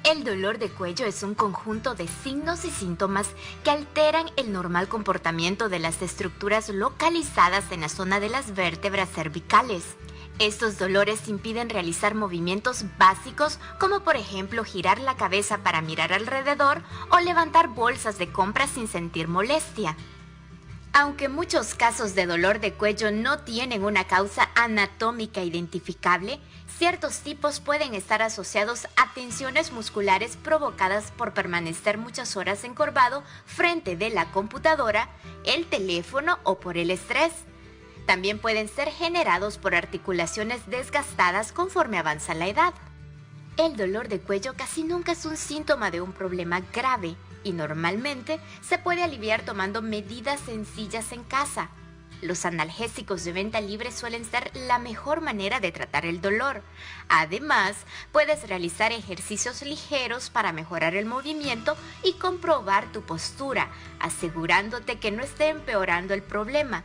El dolor de cuello es un conjunto de signos y síntomas que alteran el normal comportamiento de las estructuras localizadas en la zona de las vértebras cervicales. Estos dolores impiden realizar movimientos básicos como por ejemplo girar la cabeza para mirar alrededor o levantar bolsas de compras sin sentir molestia. Aunque muchos casos de dolor de cuello no tienen una causa anatómica identificable, ciertos tipos pueden estar asociados a tensiones musculares provocadas por permanecer muchas horas encorvado frente de la computadora, el teléfono o por el estrés. También pueden ser generados por articulaciones desgastadas conforme avanza la edad. El dolor de cuello casi nunca es un síntoma de un problema grave y normalmente se puede aliviar tomando medidas sencillas en casa. Los analgésicos de venta libre suelen ser la mejor manera de tratar el dolor. Además, puedes realizar ejercicios ligeros para mejorar el movimiento y comprobar tu postura, asegurándote que no esté empeorando el problema.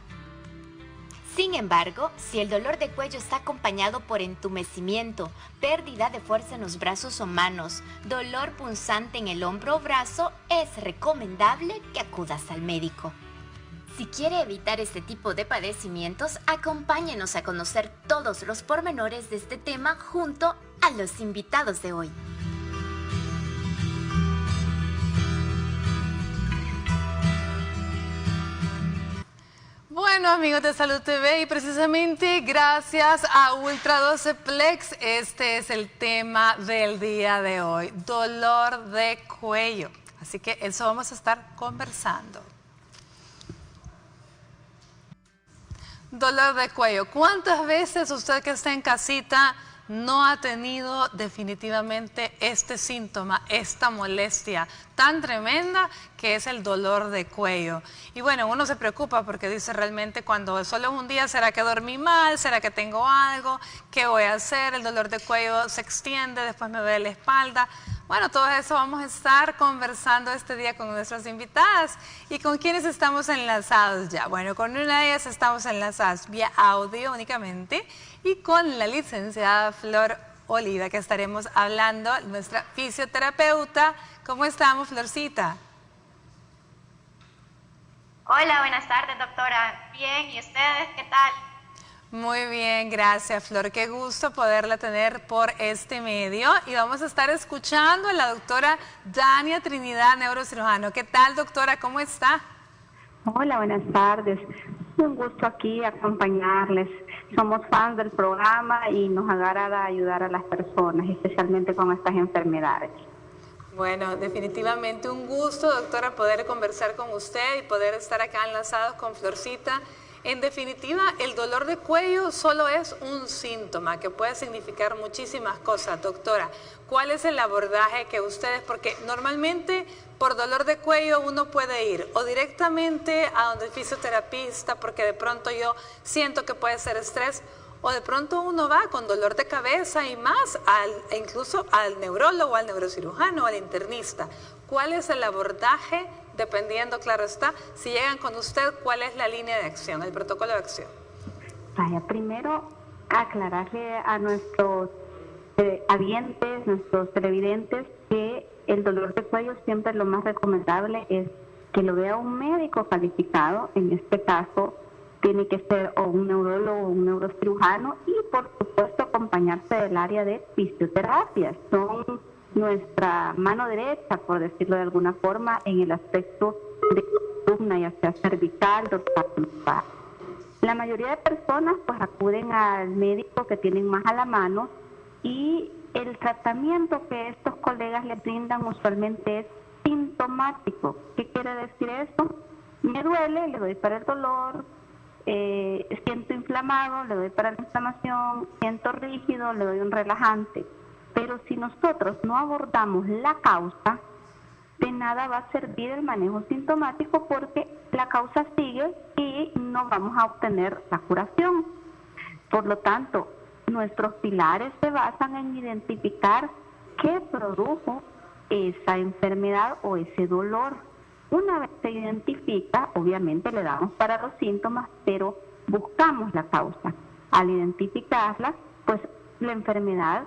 Sin embargo, si el dolor de cuello está acompañado por entumecimiento, pérdida de fuerza en los brazos o manos, dolor punzante en el hombro o brazo, es recomendable que acudas al médico. Si quiere evitar este tipo de padecimientos, acompáñenos a conocer todos los pormenores de este tema junto a los invitados de hoy. Bueno, amigos de Salud TV, y precisamente gracias a Ultra 12 Plex, este es el tema del día de hoy, dolor de cuello. Así que eso vamos a estar conversando. Dolor de cuello. ¿Cuántas veces usted que está en casita no ha tenido definitivamente este síntoma, esta molestia tan tremenda que es el dolor de cuello? Y bueno, uno se preocupa porque dice realmente cuando solo un día, ¿será que dormí mal? ¿Será que tengo algo? ¿Qué voy a hacer? El dolor de cuello se extiende, después me duele la espalda. Bueno, todo eso vamos a estar conversando este día con nuestras invitadas. ¿Y con quiénes estamos enlazados ya? Bueno, con una de ellas estamos enlazadas vía audio únicamente y con la licenciada Flor Oliva, que estaremos hablando, nuestra fisioterapeuta. ¿Cómo estamos, Florcita? Hola, buenas tardes, doctora. Bien, ¿y ustedes qué tal? Muy bien, gracias, Flor. Qué gusto poderla tener por este medio. Y vamos a estar escuchando a la doctora Dania Trinidad, neurocirujano. ¿Qué tal, doctora? ¿Cómo está? Hola, buenas tardes. Un gusto aquí acompañarles. Somos fans del programa y nos agrada ayudar a las personas, especialmente con estas enfermedades. Bueno, definitivamente un gusto, doctora, poder conversar con usted y poder estar acá enlazados con Florcita. En definitiva, el dolor de cuello solo es un síntoma que puede significar muchísimas cosas, doctora. ¿Cuál es el abordaje que ustedes, porque normalmente por dolor de cuello uno puede ir o directamente a donde el fisioterapista porque de pronto yo siento que puede ser estrés, o de pronto uno va con dolor de cabeza y más, incluso al neurólogo, al neurocirujano, al internista? ¿Cuál es el abordaje? Dependiendo, claro está, si llegan con usted, ¿cuál es la línea de acción, el protocolo de acción? Vaya, primero aclararle a nuestros habientes, nuestros televidentes, que el dolor de cuello siempre lo más recomendable es que lo vea un médico calificado. En este caso tiene que ser o un neurólogo o un neurocirujano y por supuesto acompañarse del área de fisioterapia. Son nuestra mano derecha, por decirlo de alguna forma, en el aspecto de columna, ya sea cervical, dorsal. La mayoría de personas pues acuden al médico que tienen más a la mano y el tratamiento que estos colegas les brindan usualmente es sintomático. ¿Qué quiere decir esto? Me duele, le doy para el dolor, siento inflamado, le doy para la inflamación, siento rígido, le doy un relajante. Pero si nosotros no abordamos la causa, de nada va a servir el manejo sintomático porque la causa sigue y no vamos a obtener la curación. Por lo tanto, nuestros pilares se basan en identificar qué produjo esa enfermedad o ese dolor. Una vez se identifica, obviamente le damos para los síntomas, pero buscamos la causa. Al identificarla, pues la enfermedad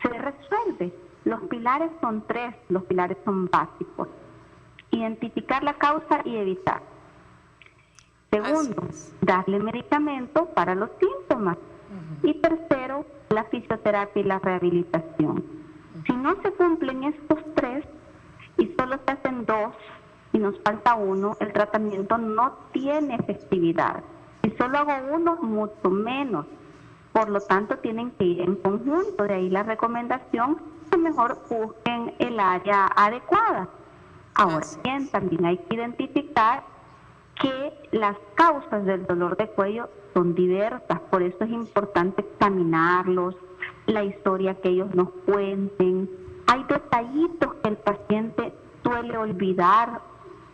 se resuelve. Los pilares son tres, los pilares son básicos. Identificar la causa y evitar. Segundo, darle medicamento para los síntomas. Y tercero, la fisioterapia y la rehabilitación. Si no se cumplen estos tres y solo se hacen dos y nos falta uno, el tratamiento no tiene efectividad. Si solo hago uno, mucho menos. Por lo tanto, tienen que ir en conjunto. De ahí la recomendación que mejor busquen el área adecuada. Ahora bien, también hay que identificar que las causas del dolor de cuello son diversas, por eso es importante examinarlos, la historia que ellos nos cuenten. Hay detallitos que el paciente suele olvidar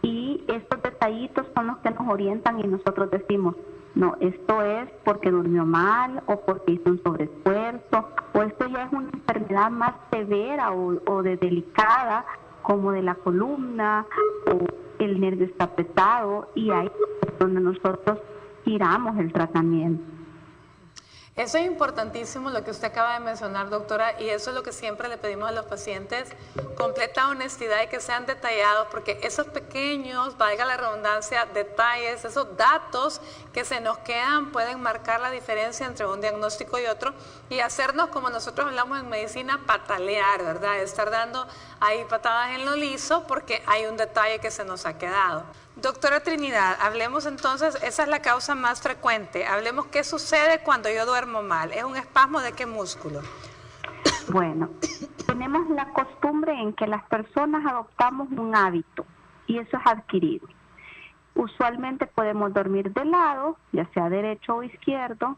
y estos detallitos son los que nos orientan y nosotros decimos, no, esto es porque durmió mal o porque hizo un sobreesfuerzo o esto ya es una enfermedad más severa o de delicada como de la columna o el nervio está apretado y ahí es donde nosotros giramos el tratamiento. Eso es importantísimo lo que usted acaba de mencionar, doctora, y eso es lo que siempre le pedimos a los pacientes, completa honestidad y que sean detallados, porque esos pequeños, valga la redundancia, detalles, esos datos que se nos quedan pueden marcar la diferencia entre un diagnóstico y otro y hacernos, como nosotros hablamos en medicina, patalear, ¿verdad? Estar dando ahí patadas en lo liso porque hay un detalle que se nos ha quedado. Doctora Trinidad, hablemos entonces, esa es la causa más frecuente. Hablemos qué sucede cuando yo duermo mal. ¿Es un espasmo de qué músculo? Bueno, tenemos la costumbre en que las personas adoptamos un hábito y eso es adquirido. Usualmente podemos dormir de lado, ya sea derecho o izquierdo,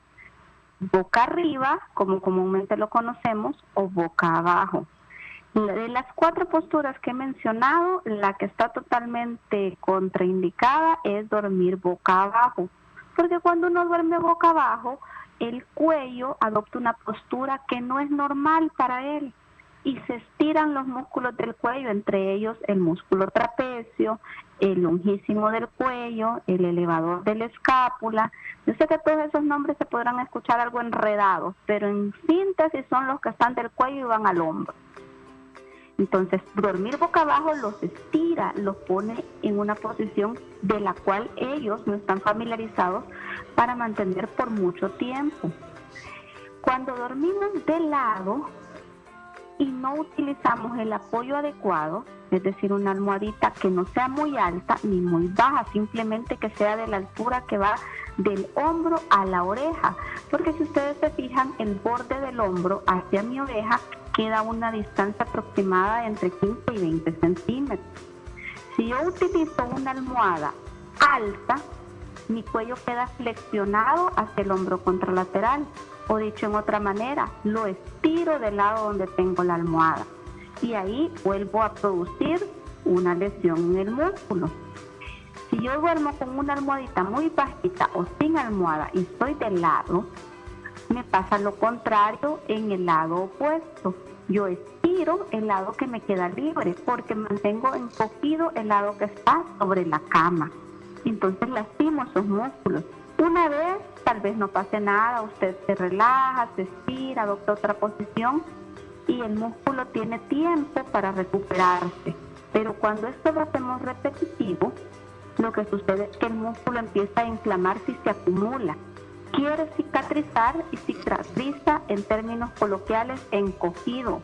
boca arriba, como comúnmente lo conocemos, o boca abajo. De las 4 posturas que he mencionado, la que está totalmente contraindicada es dormir boca abajo, porque cuando uno duerme boca abajo, el cuello adopta una postura que no es normal para él y se estiran los músculos del cuello, entre ellos el músculo trapecio, el longísimo del cuello, el elevador de la escápula. Yo sé que todos esos nombres se podrán escuchar algo enredados, pero en síntesis son los que están del cuello y van al hombro. Entonces, dormir boca abajo los estira, los pone en una posición de la cual ellos no están familiarizados para mantener por mucho tiempo. Cuando dormimos de lado y no utilizamos el apoyo adecuado, es decir, una almohadita que no sea muy alta ni muy baja, simplemente que sea de la altura que va del hombro a la oreja, porque si ustedes se fijan, el borde del hombro hacia mi oreja queda una distancia aproximada entre 15 y 20 centímetros. Si yo utilizo una almohada alta, mi cuello queda flexionado hacia el hombro contralateral, o dicho en otra manera, lo estiro del lado donde tengo la almohada y ahí vuelvo a producir una lesión en el músculo. Si yo duermo con una almohadita muy bajita o sin almohada y estoy del lado, me pasa lo contrario en el lado opuesto. Yo estiro el lado que me queda libre porque mantengo encogido el lado que está sobre la cama. Entonces lastimo esos músculos. Una vez, tal vez no pase nada, usted se relaja, se estira, adopta otra posición y el músculo tiene tiempo para recuperarse. Pero cuando esto lo hacemos repetitivo, lo que sucede es que el músculo empieza a inflamarse y se acumula. Quiere cicatrizar y cicatriza, en términos coloquiales, encogido.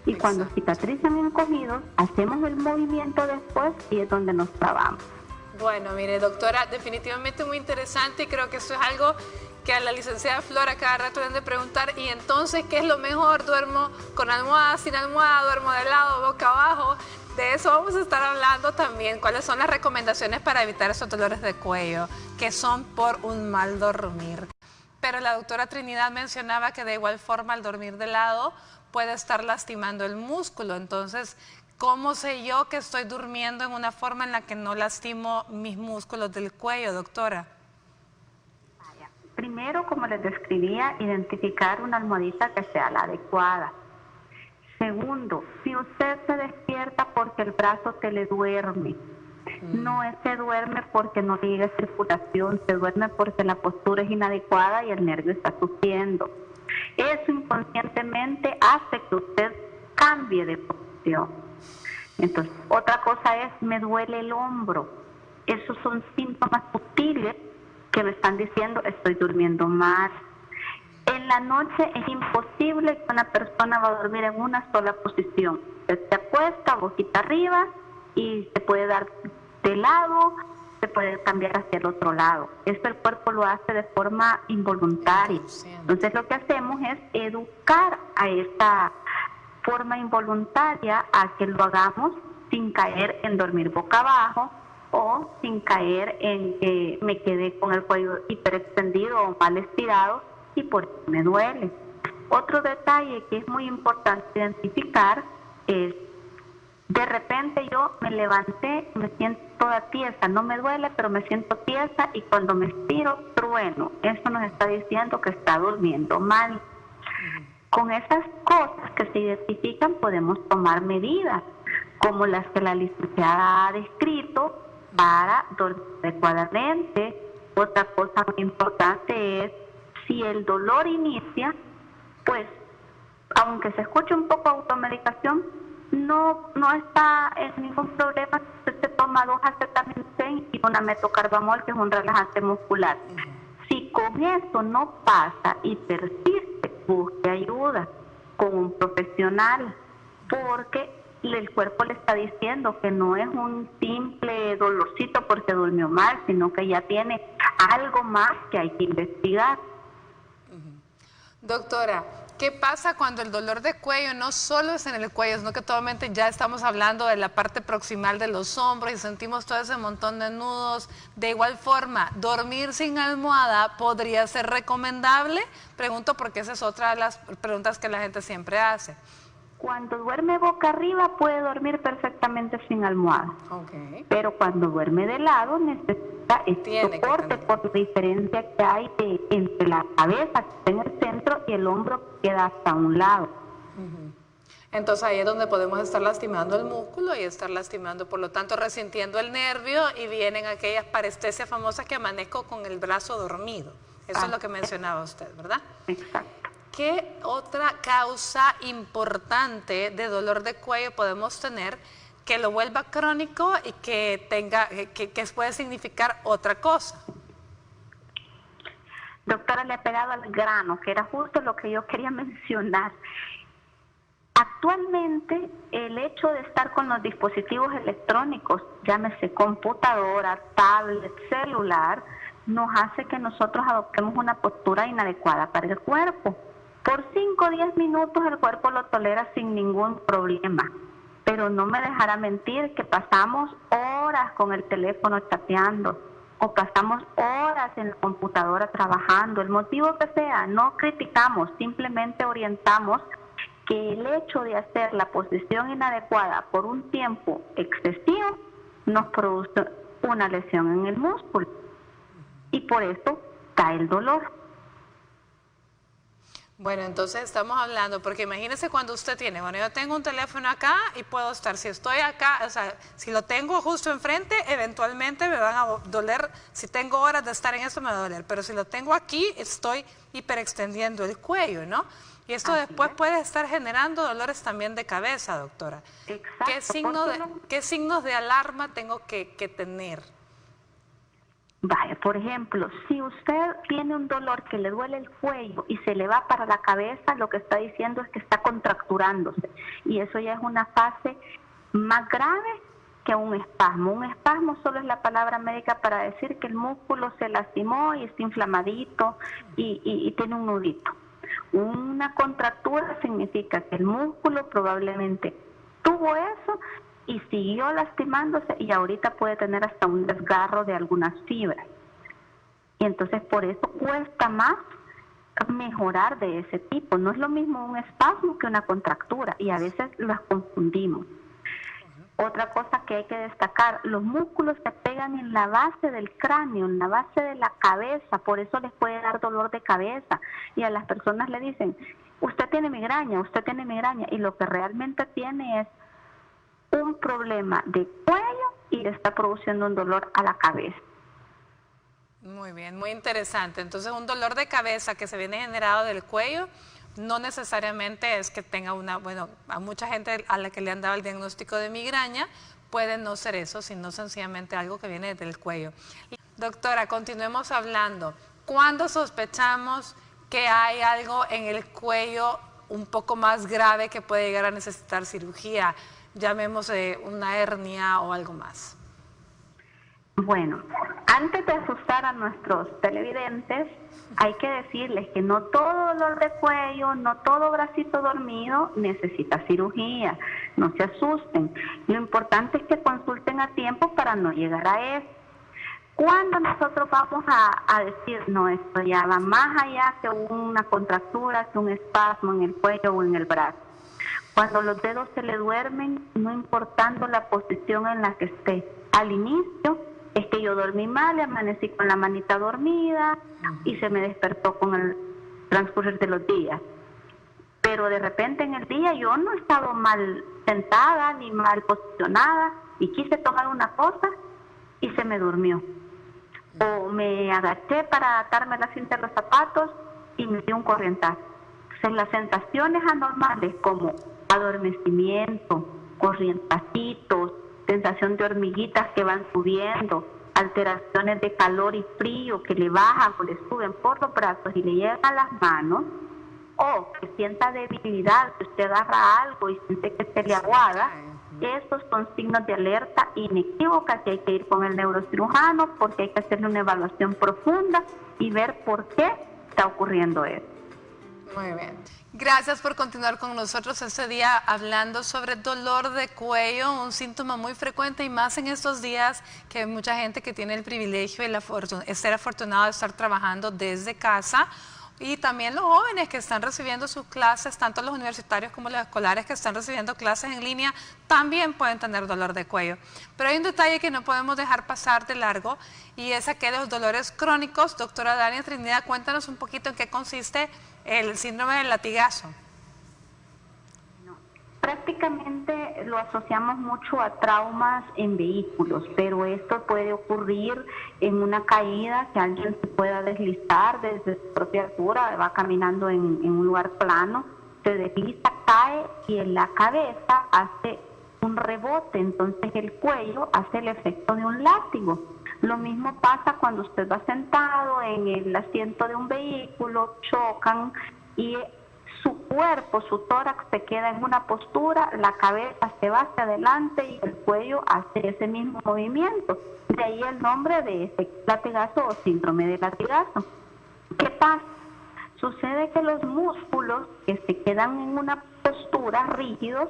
Y cuando cicatrizan encogidos, hacemos el movimiento después y es donde nos trabamos. Bueno, mire, doctora, definitivamente muy interesante y creo que eso es algo que a la licenciada Flora cada rato deben de preguntar. Y entonces, ¿qué es lo mejor? ¿Duermo con almohada, sin almohada? ¿Duermo de lado, boca abajo? De eso vamos a estar hablando también. ¿Cuáles son las recomendaciones para evitar esos dolores de cuello que son por un mal dormir? Pero la doctora Trinidad mencionaba que de igual forma al dormir de lado puede estar lastimando el músculo. Entonces, ¿cómo sé yo que estoy durmiendo en una forma en la que no lastimo mis músculos del cuello, doctora? Primero, como les describía, identificar una almohadita que sea la adecuada. Segundo, si usted se despierta porque el brazo se le duerme, no se duerme porque no llega circulación, se duerme porque la postura es inadecuada y el nervio está sufriendo. Eso inconscientemente hace que usted cambie de posición. Entonces, otra cosa es, me duele el hombro. Esos son síntomas sutiles que me están diciendo, estoy durmiendo mal. En la noche es imposible que una persona va a dormir en una sola posición. Se acuesta boquita arriba y se puede dar de lado, se puede cambiar hacia el otro lado. Esto el cuerpo lo hace de forma involuntaria. Entonces lo que hacemos es educar a esta forma involuntaria a que lo hagamos sin caer en dormir boca abajo o sin caer en que me quedé con el cuello hiperextendido o mal estirado y por eso me duele. Otro detalle que es muy importante identificar es, de repente yo me levanté, me siento toda tiesa, no me duele, pero me siento tiesa y cuando me estiro, trueno. Eso nos está diciendo que está durmiendo mal. Con esas cosas que se identifican podemos tomar medidas, como las que la licenciada ha descrito, para dormir adecuadamente. Otra cosa muy importante es, si el dolor inicia, pues, aunque se escuche un poco automedicación, no está en ningún problema. Usted se toma 2 acetaminofén y una metocarbamol, que es un relajante muscular. Si con eso no pasa y persiste, busque ayuda con un profesional, porque el cuerpo le está diciendo que no es un simple dolorcito porque durmió mal, sino que ya tiene algo más que hay que investigar. Doctora, ¿qué pasa cuando el dolor de cuello no solo es en el cuello, sino que totalmente ya estamos hablando de la parte proximal de los hombros y sentimos todo ese montón de nudos? De igual forma, ¿dormir sin almohada podría ser recomendable? Pregunto porque esa es otra de las preguntas que la gente siempre hace. Cuando duerme boca arriba puede dormir perfectamente sin almohada. Okay. Pero cuando duerme de lado necesita este soporte por la diferencia que hay entre la cabeza que está en el centro y el hombro que queda hasta un lado. Entonces ahí es donde podemos estar lastimando el músculo y estar lastimando, por lo tanto, resintiendo el nervio, y vienen aquellas parestesias famosas que amanezco con el brazo dormido. Eso es lo que mencionaba usted, ¿verdad? Exacto. ¿Qué otra causa importante de dolor de cuello podemos tener que lo vuelva crónico y que puede significar otra cosa? Doctora, le ha pegado al grano, que era justo lo que yo quería mencionar. Actualmente, el hecho de estar con los dispositivos electrónicos, llámese computadora, tablet, celular, nos hace que nosotros adoptemos una postura inadecuada para el cuerpo. Por 5 o 10 minutos el cuerpo lo tolera sin ningún problema, pero no me dejará mentir que pasamos horas con el teléfono chateando o pasamos horas en la computadora trabajando, el motivo que sea. No criticamos, simplemente orientamos que el hecho de hacer la posición inadecuada por un tiempo excesivo nos produce una lesión en el músculo y por eso da el dolor. Bueno, entonces estamos hablando, porque imagínese cuando usted tiene, bueno, yo tengo un teléfono acá y puedo estar, si estoy acá, o sea, si lo tengo justo enfrente, eventualmente me van a doler, si tengo horas de estar en eso me va a doler, pero si lo tengo aquí, estoy hiperextendiendo el cuello, ¿no? Y esto después puede estar generando dolores también de cabeza, doctora. Exacto. ¿Qué signos de alarma tengo que tener? Vaya, por ejemplo, si usted tiene un dolor que le duele el cuello y se le va para la cabeza, lo que está diciendo es que está contracturándose. Y eso ya es una fase más grave que un espasmo. Un espasmo solo es la palabra médica para decir que el músculo se lastimó y está inflamadito y tiene un nudito. Una contractura significa que el músculo probablemente tuvo eso y siguió lastimándose y ahorita puede tener hasta un desgarro de algunas fibras. Y entonces por eso cuesta más mejorar de ese tipo. No es lo mismo un espasmo que una contractura y a veces las confundimos. Otra cosa que hay que destacar, los músculos se pegan en la base del cráneo, en la base de la cabeza, por eso les puede dar dolor de cabeza. Y a las personas le dicen, usted tiene migraña, y lo que realmente tiene es un problema de cuello y le está produciendo un dolor a la cabeza. Muy bien, muy interesante. Entonces un dolor de cabeza que se viene generado del cuello no necesariamente es que tenga a mucha gente a la que le han dado el diagnóstico de migraña, puede no ser eso, sino sencillamente algo que viene del cuello. Doctora, continuemos hablando. ¿Cuándo sospechamos que hay algo en el cuello un poco más grave que puede llegar a necesitar cirugía? Llamemos una hernia o algo más. Bueno, antes de asustar a nuestros televidentes, hay que decirles que no todo dolor de cuello, no todo bracito dormido necesita cirugía. No se asusten. Lo importante es que consulten a tiempo para no llegar a eso. ¿Cuándo nosotros vamos a decir, no, esto ya va más allá que una contractura, que un espasmo en el cuello o en el brazo? Cuando los dedos se le duermen, no importando la posición en la que esté. Al inicio, es que yo dormí mal y amanecí con la manita dormida y se me despertó con el transcurrir de los días. Pero de repente en el día yo no he estado mal sentada ni mal posicionada y quise tomar una cosa y se me durmió. O me agaché para atarme la cinta de los zapatos y me dio un corrientazo. Entonces las sensaciones anormales como adormecimiento, corrientacitos, sensación de hormiguitas que van subiendo, alteraciones de calor y frío que le bajan o le suben por los brazos y le llegan a las manos, o que sienta debilidad, que usted agarra algo y siente que se le aguada, esos son signos de alerta inequívoca que hay que ir con el neurocirujano porque hay que hacerle una evaluación profunda y ver por qué está ocurriendo eso. Muy bien. Gracias por continuar con nosotros este día hablando sobre dolor de cuello, un síntoma muy frecuente y más en estos días que hay mucha gente que tiene el privilegio y ser afortunado de estar trabajando desde casa. Y también los jóvenes que están recibiendo sus clases, tanto los universitarios como los escolares que están recibiendo clases en línea, también pueden tener dolor de cuello. Pero hay un detalle que no podemos dejar pasar de largo y es aquellos dolores crónicos. Doctora Dania Trinidad, cuéntanos un poquito en qué consiste el síndrome del latigazo. Prácticamente lo asociamos mucho a traumas en vehículos, pero esto puede ocurrir en una caída, que alguien se pueda deslizar desde su propia altura, va caminando en un lugar plano, se desliza, cae y en la cabeza hace un rebote, entonces el cuello hace el efecto de un látigo. Lo mismo pasa cuando usted va sentado en el asiento de un vehículo, chocan y su cuerpo, su tórax se queda en una postura, la cabeza se va hacia adelante y el cuello hace ese mismo movimiento. De ahí el nombre de ese latigazo o síndrome de latigazo. ¿Qué pasa? Sucede que los músculos que se quedan en una postura rígidos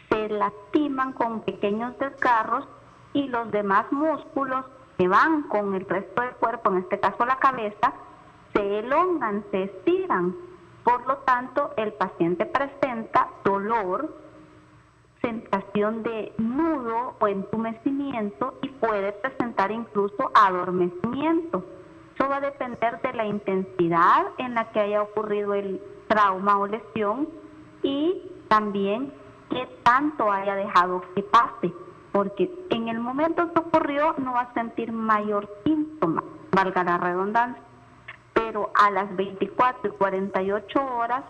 se lastiman con pequeños desgarros y los demás músculos que van con el resto del cuerpo, en este caso la cabeza, se elongan, se estiran. Por lo tanto, el paciente presenta dolor, sensación de nudo o entumecimiento y puede presentar incluso adormecimiento. Eso va a depender de la intensidad en la que haya ocurrido el trauma o lesión y también qué tanto haya dejado que pase, porque en el momento que ocurrió no va a sentir mayor síntoma, valga la redundancia. Pero a las 24 y 48 horas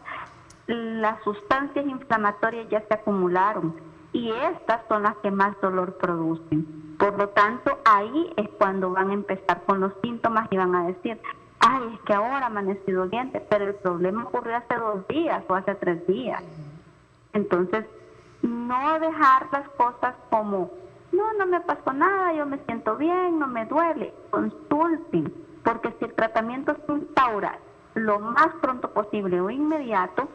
las sustancias inflamatorias ya se acumularon y estas son las que más dolor producen. Por lo tanto, ahí es cuando van a empezar con los síntomas y van a decir, ay, es que ahora amanecí doliente, pero el problema ocurrió hace 2 días o hace 3 días. Entonces, no dejar las cosas como, no me pasó nada, yo me siento bien, no me duele, consulten. Porque si el tratamiento se instaura lo más pronto posible o inmediato,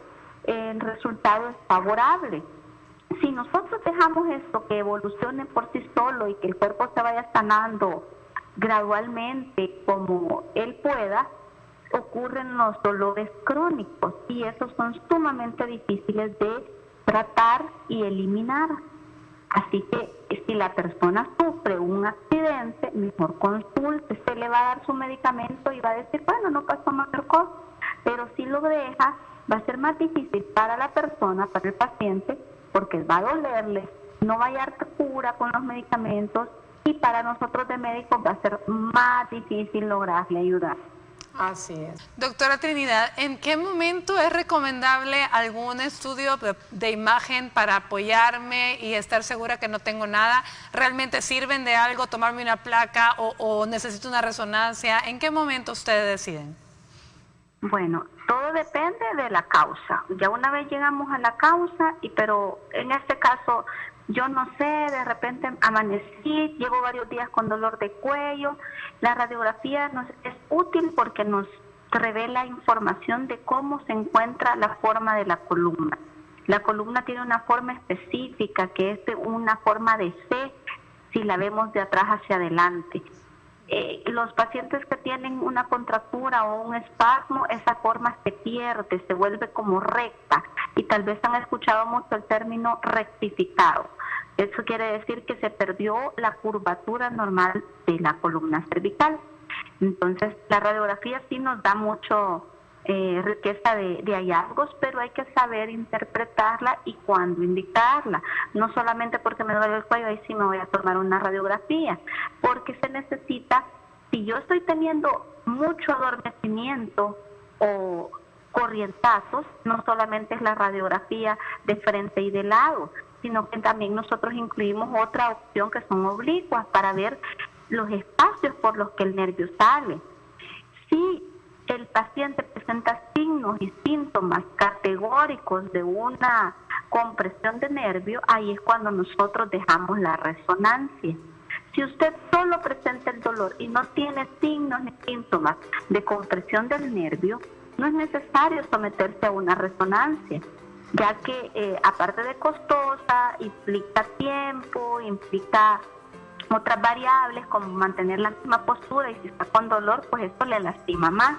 el resultado es favorable. Si nosotros dejamos esto que evolucione por sí solo y que el cuerpo se vaya sanando gradualmente como él pueda, ocurren los dolores crónicos y esos son sumamente difíciles de tratar y eliminar. Así que si la persona sufre un accidente, mejor consulte, se le va a dar su medicamento y va a decir, bueno, no pasó mayor cosa, pero si lo deja, va a ser más difícil para la persona, para el paciente, porque va a dolerle, no va a hallar cura con los medicamentos y para nosotros de médicos va a ser más difícil lograrle ayudar. Así es. Doctora Trinidad, ¿en qué momento es recomendable algún estudio de imagen para apoyarme y estar segura que no tengo nada? ¿Realmente sirven de algo tomarme una placa o necesito una resonancia? ¿En qué momento ustedes deciden? Bueno, todo depende de la causa. Ya una vez llegamos a la causa, pero en este caso, yo no sé, de repente amanecí, llevo varios días con dolor de cuello. La radiografía es útil porque nos revela información de cómo se encuentra la forma de la columna. La columna tiene una forma específica que es de una forma de C si la vemos de atrás hacia adelante. Los pacientes que tienen una contractura o un espasmo, esa forma se pierde, se vuelve como recta y tal vez han escuchado mucho el término rectificado. Eso quiere decir que se perdió la curvatura normal de la columna cervical. Entonces, la radiografía sí nos da mucho riqueza de hallazgos, pero hay que saber interpretarla y cuándo indicarla. No solamente porque me duele el cuello, ahí sí me voy a tomar una radiografía, porque se necesita, si yo estoy teniendo mucho adormecimiento o corrientazos, no solamente es la radiografía de frente y de lado, sino que también nosotros incluimos otra opción que son oblicuas para ver los espacios por los que el nervio sale. Si el paciente presenta signos y síntomas categóricos de una compresión de nervio, ahí es cuando nosotros dejamos la resonancia. Si usted solo presenta el dolor y no tiene signos ni síntomas de compresión del nervio, no es necesario someterse a una resonancia, ya que aparte de costosa, implica tiempo, implica otras variables como mantener la misma postura y si está con dolor, pues esto le lastima más.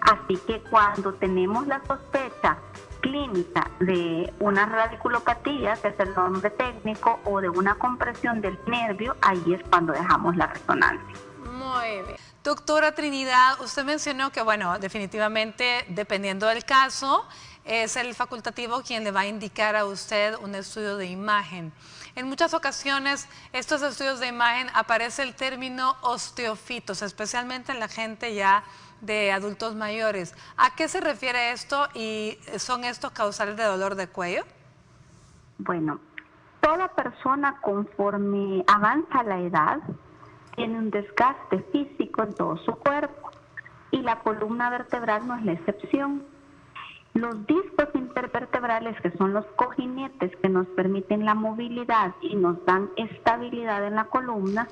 Así que cuando tenemos la sospecha clínica de una radiculopatía, que es el nombre técnico, o de una compresión del nervio, ahí es cuando dejamos la resonancia. Muy bien. Doctora Trinidad, usted mencionó que, bueno, definitivamente, dependiendo del caso, es el facultativo quien le va a indicar a usted un estudio de imagen. En muchas ocasiones, estos estudios de imagen aparece el término osteofitos, especialmente en la gente ya de adultos mayores. ¿A qué se refiere esto y son estos causales de dolor de cuello? Bueno, toda persona conforme avanza la edad tiene un desgaste físico en todo su cuerpo y la columna vertebral no es la excepción. Los discos intervertebrales, que son los cojinetes que nos permiten la movilidad y nos dan estabilidad en la columna,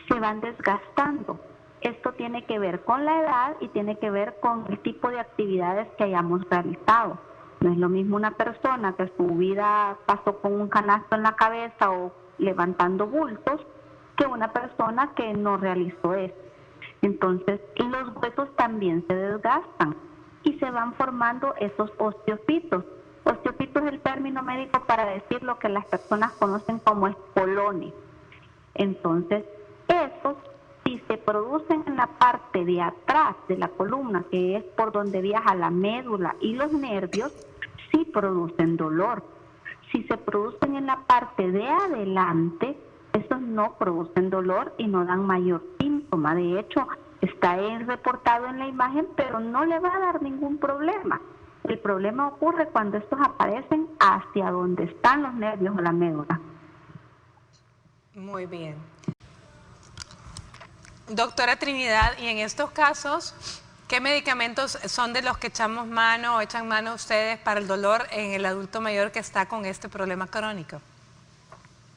se van desgastando. Esto tiene que ver con la edad y tiene que ver con el tipo de actividades que hayamos realizado. No es lo mismo una persona que su vida pasó con un canasto en la cabeza o levantando bultos que una persona que no realizó eso. Entonces, los huesos también se desgastan y se van formando esos osteofitos. Osteofito es el término médico para decir lo que las personas conocen como espolones. Entonces, esos, si se producen en la parte de atrás de la columna, que es por donde viaja la médula y los nervios, sí producen dolor. Si se producen en la parte de adelante, esos no producen dolor y no dan mayor síntoma. De hecho, está reportado en la imagen, pero no le va a dar ningún problema. El problema ocurre cuando estos aparecen hacia donde están los nervios o la médula. Muy bien. Doctora Trinidad, y en estos casos, ¿qué medicamentos son de los que echamos mano o echan mano ustedes para el dolor en el adulto mayor que está con este problema crónico?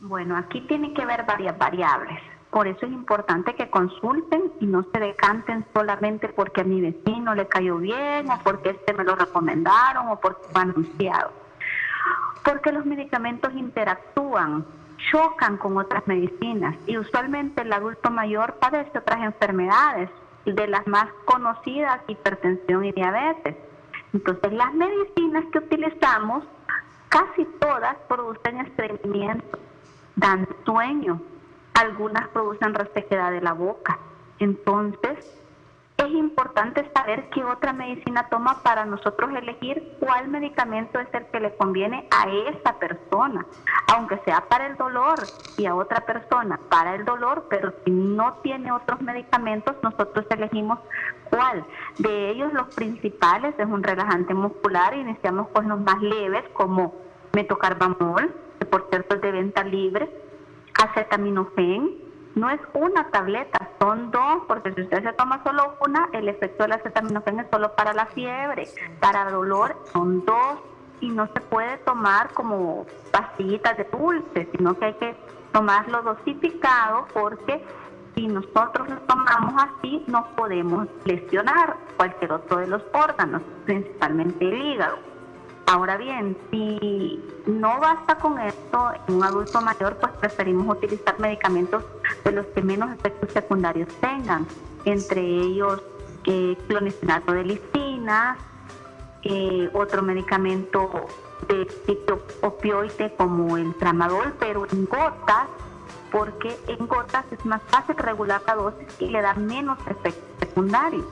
Bueno, aquí tiene que haber varias variables. Por eso es importante que consulten y no se decanten solamente porque a mi vecino le cayó bien o porque me lo recomendaron o porque fue anunciado. Porque los medicamentos interactúan, chocan con otras medicinas y usualmente el adulto mayor padece otras enfermedades, de las más conocidas, hipertensión y diabetes. Entonces las medicinas que utilizamos, casi todas producen estreñimiento, dan sueño, algunas producen resequedad de la boca. Entonces, es importante saber qué otra medicina toma para nosotros elegir cuál medicamento es el que le conviene a esa persona, aunque sea para el dolor y a otra persona para el dolor, pero si no tiene otros medicamentos, nosotros elegimos cuál. De ellos los principales es un relajante muscular, iniciamos con los más leves como metocarbamol, que por cierto es de venta libre, acetaminofén. No es una tableta, son dos, porque si usted se toma solo una, el efecto del acetaminofén es solo para la fiebre. Para dolor son dos y no se puede tomar como pastillitas de dulce, sino que hay que tomarlo dosificado, porque si nosotros lo tomamos así nos podemos lesionar cualquier otro de los órganos, principalmente el hígado. Ahora bien, si no basta con esto en un adulto mayor, pues preferimos utilizar medicamentos de los que menos efectos secundarios tengan, entre ellos clonazepam de lisina, otro medicamento de tipo opioide como el tramadol, pero en gotas, porque en gotas es más fácil regular la dosis y le da menos efectos secundarios.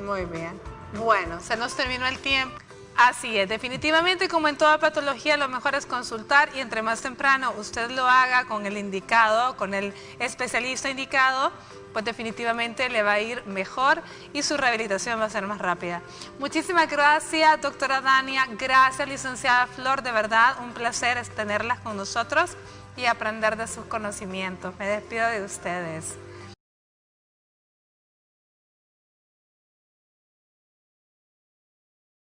Muy bien. Bueno, se nos terminó el tiempo. Así es, definitivamente como en toda patología lo mejor es consultar y entre más temprano usted lo haga con el indicado, con el especialista indicado, pues definitivamente le va a ir mejor y su rehabilitación va a ser más rápida. Muchísimas gracias, doctora Dania, gracias, licenciada Flor, de verdad un placer tenerlas con nosotros y aprender de sus conocimientos. Me despido de ustedes.